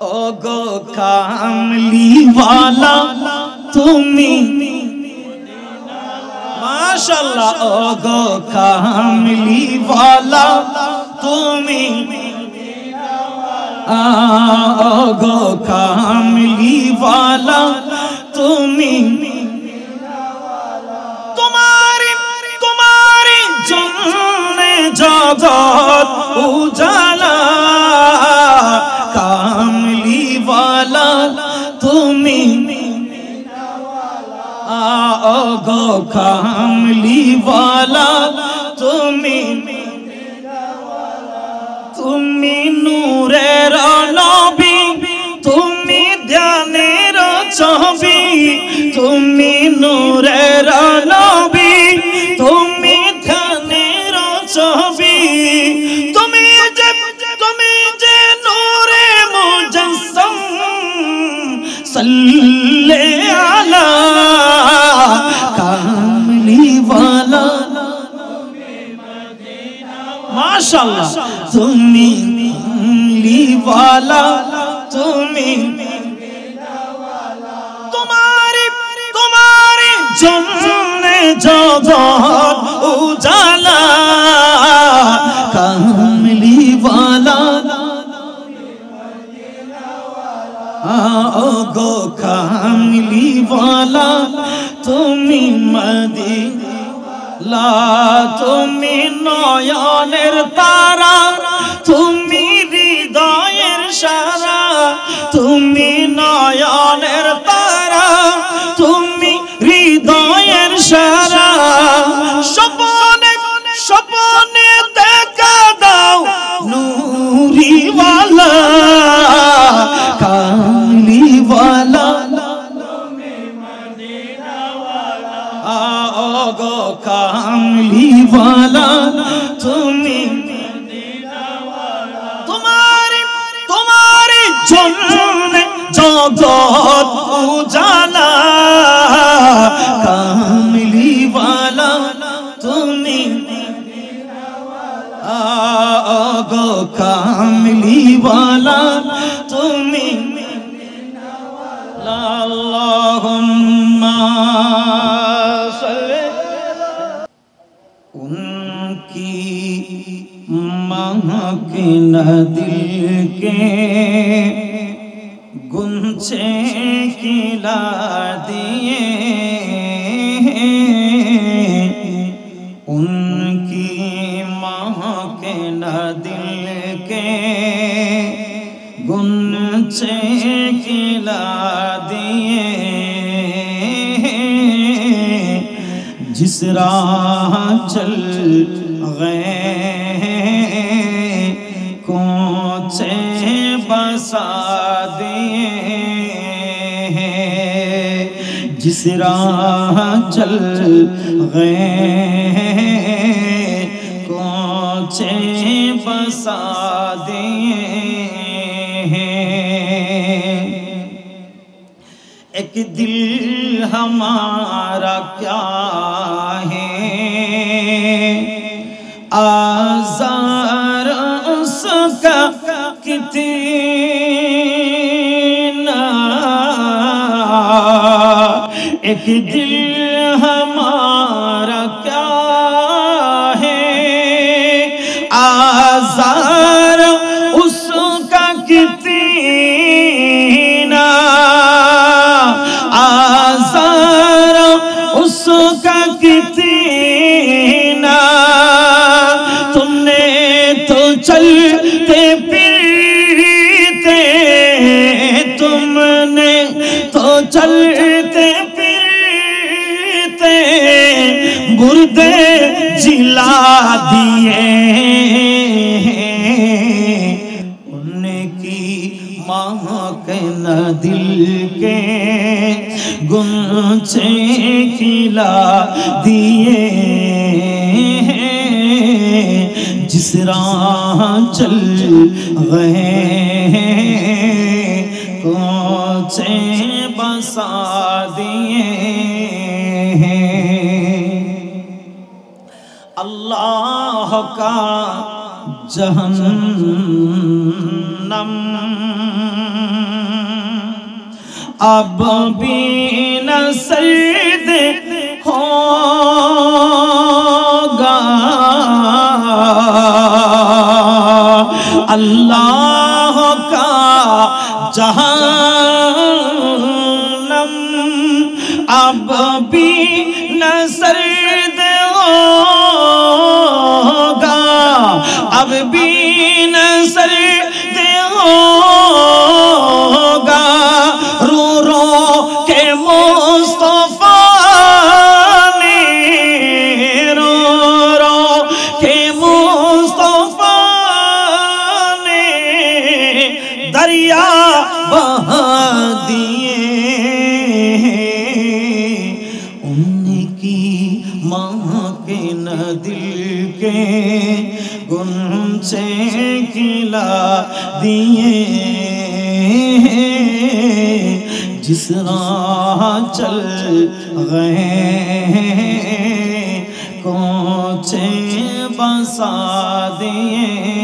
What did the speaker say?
ओ गो कामली वाला तुमी माशाल्लाह ओ गो कामली वाला तुमी ओ गो कामली वाला तुमी तुम्हारी तुम्हारी जन्ने जगत उजाला कामली वाला तुमी ओ गो कामली वाला तुमी तुमी नूरेर नबी तुमी ध्यानेर छवि तुमी नूरेर नबी तुमी ध्यानेर छवि तुमी जे नूरे मुजस्सम सल्ले अला कामली वाला माशाल्लाह तुमी कामली वाला तुमी तुम्हारी तुम्हारी जन्ने जगत उजाला कामली वाला ओ गो कामली वाला तुमी मदीना ला तुमी नयनेर तारा तुमी हृदयेर सारा तुमी नयनेर तारा तुमी हृदयेर सारा सपने सपने देखा दाओ नूरी वाला कामली वाला ओ गो कामली वाला तुमी तुम्हारी तुम्हारी जन्ने जगत उजाला कामली वाला तुमी ओ गो कामली वाला तुमी अल्लाहुम्मा उनकी महक न दिल के गुंचे खिला दिए उनकी महक न दिल के गुंचे खिला दिए जिस राह चल गए कोचे बसा दिए जिस राह चल गए कोचे बसा दिए एक दिल हमारा क्या है आज़ार उसका कितना एक दिल हमारा क्या है आज़ार उसका कितना आज़ार उसका कितना तुमने तो चलते फिरते तुमने तो चलते फिरते मुर्दे जिला दिए उनकी महक न दिल के गुंचे खिला दिए जिस राह चल गए कोचे बसा दिए अल्लाह का जहन्नम अब भी न सर्द होगा। अल्लाह का जहन्नम अब भी न सर्द होगा, अब भी न सर्द होगा। रो रो के मुस्तफा ने, रो रो के मुस्तफा ने दरिया बहा दिए। उनकी माँ के न दिल के गुंचे खिला दिए। जिस राह चल गए कोचे बसा दिए।